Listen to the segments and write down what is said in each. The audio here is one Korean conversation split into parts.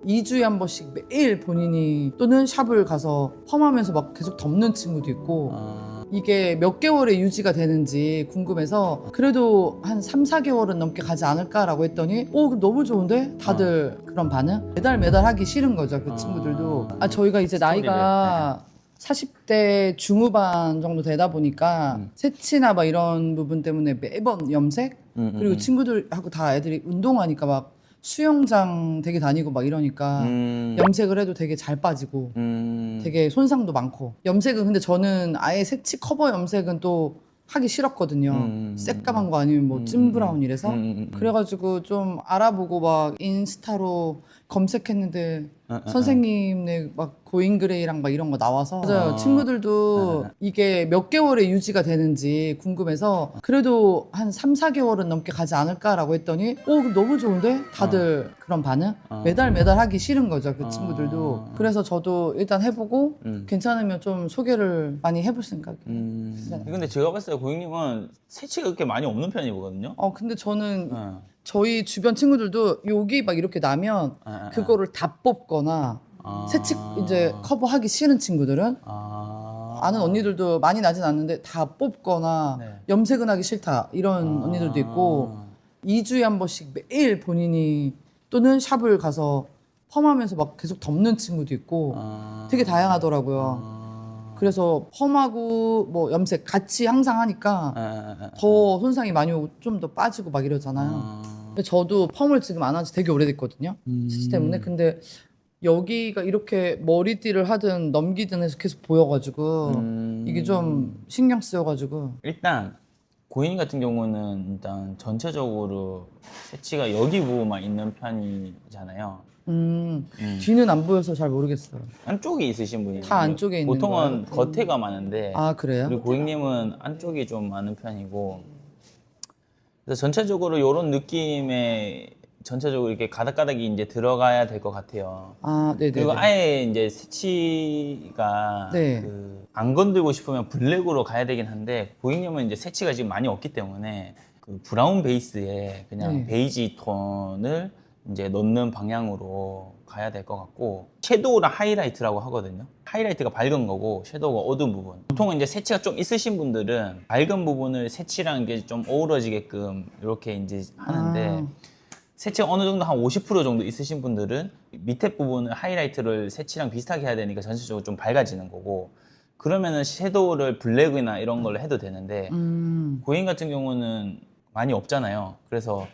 2주에 한 번씩 매일 본인이 또는 샵을 가서 펌하면서 막 계속 덮는 친구도 있고 이게 몇 개월에 유지가 되는지 궁금해서 그래도 한 3, 4개월은 넘게 가지 않을까라고 했더니 그럼 너무 좋은데? 다들 그런 반응? 매달 하기 싫은 거죠, 그 친구들도. 저희가 이제 나이가 40대 중후반 정도 되다 보니까 새치나 막 이런 부분 때문에 매번 염색? 그리고 친구들하고 다 애들이 운동하니까 막 수영장 되게 다니고 막 이러니까 염색을 해도 되게 잘 빠지고 되게 손상도 많고. 염색은 근데 저는 아예 색치 커버 염색은 또 하기 싫었거든요. 새까만 거 아니면 뭐 찐브라운 이래서. 그래가지고 좀 알아보고 막 인스타로 검색했는데 선생님네 막 고잉그레이랑 막 이런 거 나와서 맞아요. 친구들도 이게 몇 개월에 유지가 되는지 궁금해서 그래도 한 3, 4개월은 넘게 가지 않을까라고 했더니 그럼 너무 좋은데? 다들 그런 반응? 매달 하기 싫은 거죠, 그 친구들도. 그래서 저도 일단 해보고 괜찮으면 좀 소개를 많이 해볼 생각이에요. 네. 근데 제가 봤을 때 고객님은 새치가 그렇게 많이 없는 편이거든요. 근데 저는 저희 주변 친구들도 여기 막 이렇게 나면 그거를 다 뽑거나 새치 이제 커버하기 싫은 친구들은 아는 언니들도 많이 나진 않는데 다 뽑거나 네. 염색은 하기 싫다 이런 언니들도 있고 2주에 한 번씩 매일 본인이 또는 샵을 가서 펌하면서 막 계속 덮는 친구도 있고 되게 다양하더라고요. 그래서 펌하고 뭐 염색 같이 항상 하니까 더 손상이 많이 오고 좀 더 빠지고 막 이러잖아요. 근데 저도 펌을 지금 안 한 지 되게 오래됐거든요. 치치 때문에. 근데 여기가 이렇게 머리띠를 하든 넘기든 해서 계속 보여가지고 이게 좀 신경 쓰여가지고. 일단 고객님 같은 경우는 일단 전체적으로 새치가 여기 부분만 있는 편이잖아요. 뒤는 안 보여서 잘 모르겠어요. 안쪽에 있으신 분이 다 안쪽에 있는 보통은 거예요? 겉에가 많은데 그래요? 우리 고객님은 안쪽이 좀 많은 편이고 그래서 전체적으로 이런 느낌의 전체적으로 이렇게 가닥가닥이 이제 들어가야 될 것 같아요. 네네네. 그리고 아예 이제 새치가 네. 안 건들고 싶으면 블랙으로 가야 되긴 한데 고객님은 이제 새치가 지금 많이 없기 때문에 그 브라운 베이스에 그냥 네. 베이지 톤을 이제 넣는 방향으로 가야 될 것 같고 섀도우랑 하이라이트라고 하거든요. 하이라이트가 밝은 거고 섀도우가 어두운 부분. 보통은 이제 새치가 좀 있으신 분들은 밝은 부분을 새치랑 이게 좀 어우러지게끔 이렇게 이제 하는데 새치가 어느 정도 한 50% 정도 있으신 분들은 밑에 부분을 하이라이트를 새치랑 비슷하게 해야 되니까 전체적으로 좀 밝아지는 거고 그러면은 섀도우를 블랙이나 이런 걸로 해도 되는데 고객님 같은 경우는 많이 없잖아요. 그래서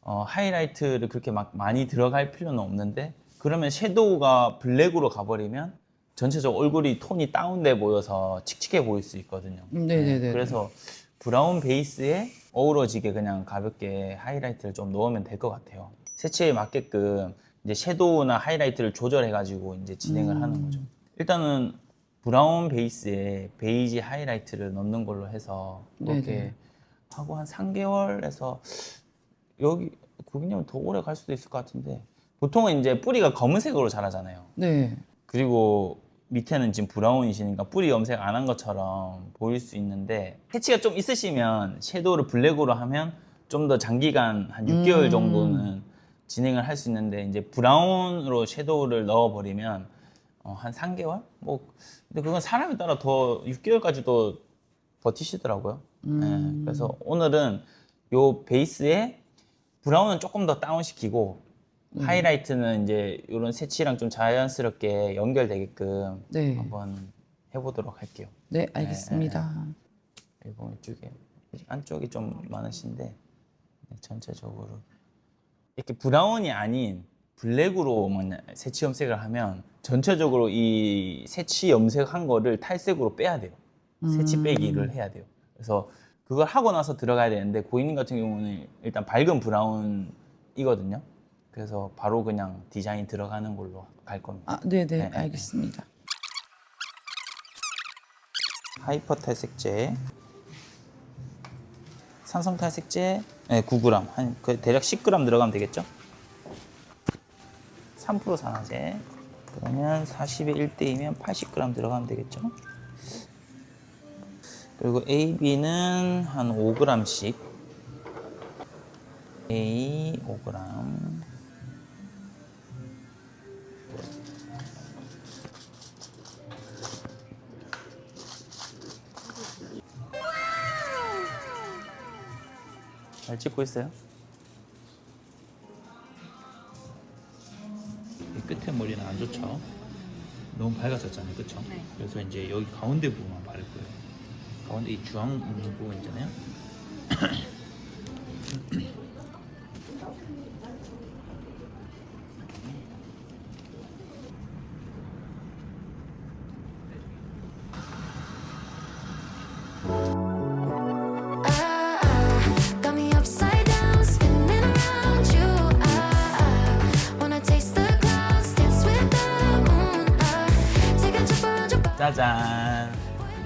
하이라이트를 그렇게 막 많이 들어갈 필요는 없는데 그러면 섀도우가 블랙으로 가버리면 전체적으로 얼굴이 톤이 다운돼 보여서 칙칙해 보일 수 있거든요. 네네네. 그래서 브라운 베이스에 어우러지게 그냥 가볍게 하이라이트를 좀 넣으면 될 것 같아요. 새치에 맞게끔 이제 섀도우나 하이라이트를 조절해가지고 이제 진행을 하는 거죠. 일단은 브라운 베이스에 베이지 하이라이트를 넣는 걸로 해서 그렇게 네네. 하고 한 3개월에서 여기 고객님은 더 오래 갈 수도 있을 것 같은데 보통은 이제 뿌리가 검은색으로 자라잖아요. 네. 그리고 밑에는 지금 브라운이시니까 뿌리 염색 안 한 것처럼 보일 수 있는데 새치가 좀 있으시면 섀도우를 블랙으로 하면 좀 더 장기간 한 6개월 정도는 진행을 할 수 있는데 이제 브라운으로 섀도우를 넣어버리면 한 3개월? 뭐 근데 그건 사람에 따라 더 6개월까지도 버티시더라고요. 네, 그래서 오늘은 요 베이스에 브라운은 조금 더 다운시키고 하이라이트는 이제 이런 새치랑 좀 자연스럽게 연결되게끔 네. 한번 해보도록 할게요. 네, 알겠습니다. 그리고 이쪽에 안쪽이 좀 많으신데 전체적으로 이렇게 브라운이 아닌 블랙으로 새치 염색을 하면 전체적으로 이 새치 염색한 거를 탈색으로 빼야 돼요. 새치 빼기를 해야 돼요. 그래서 그걸 하고 나서 들어가야 되는데 고객님 같은 경우는 일단 밝은 브라운이거든요. 그래서 바로 그냥 디자인 들어가는 걸로 갈 겁니다. 네네, 알겠습니다. 하이퍼 탈색제, 산성 탈색제 9g, 대략 10g 들어가면 되겠죠? 3% 산화제, 그러면 40에 1대이면 80g 들어가면 되겠죠? 그리고 AB는 한 5g씩, A 5g, 찍고 있어요. 이 끝에 머리는 안 좋죠. 너무 밝아졌잖아요, 그렇죠? 네. 그래서 이제 여기 가운데 부분만 바를 거예요. 가운데 이 주황 있는 부분 있잖아요. Got me upside down, spinning around you. Wanna taste the clouds, dance with the moon. Take a trip around your 짜잔.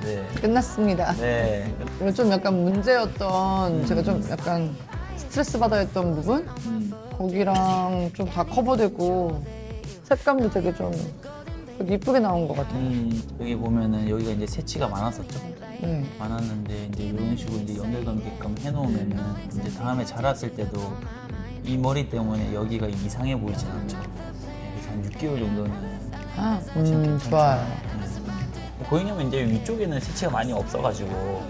네. 끝났습니다. 네. 그리고 좀 약간 문제였던 제가 좀 약간 스트레스 받아 했던 부분 거기랑 좀 다 커버되고 색감도 되게 좀 이쁘게 나온 것 같아요. 여기 보면은 여기가 이제 새치가 많았었죠. 네. 많았는데 이제 이런 식으로 이제 연결감게끔 해놓으면은 이제 다음에 자랐을 때도 이 머리 때문에 여기가 이상해 보이진 않죠. 그래서 한 6개월 정도는 아, 괜찮죠. 좋아요. 고객님은 이제 위쪽에는 새치가 많이 없어가지고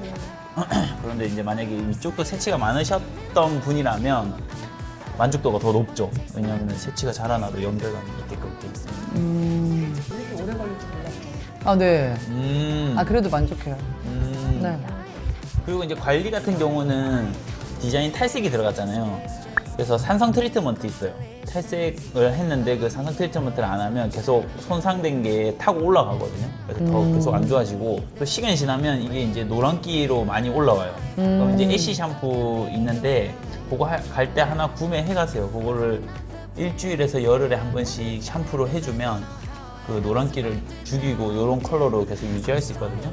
그런데 이제 만약에 위쪽도 새치가 많으셨던 분이라면 만족도가 더 높죠. 왜냐하면 새치가 자라나도 연결감이 있게끔 돼 있습니다. 이렇게 오래 걸릴 줄 몰랐어요. 아, 네. 아, 그래도 만족해요. 네. 그리고 이제 관리 같은 경우는 디자인 탈색이 들어갔잖아요. 그래서 산성 트리트먼트 있어요. 탈색을 했는데 그 산성 트리트먼트를 안 하면 계속 손상된 게 타고 올라가거든요. 그래서 더 계속 안 좋아지고 또 시간이 지나면 이게 이제 노란기로 많이 올라와요. 그럼 이제 애쉬 샴푸 있는데 그거 갈 때 하나 구매해 가세요. 그거를 일주일에서 열흘에 한 번씩 샴푸로 해주면 그 노란기를 죽이고 이런 컬러로 계속 유지할 수 있거든요.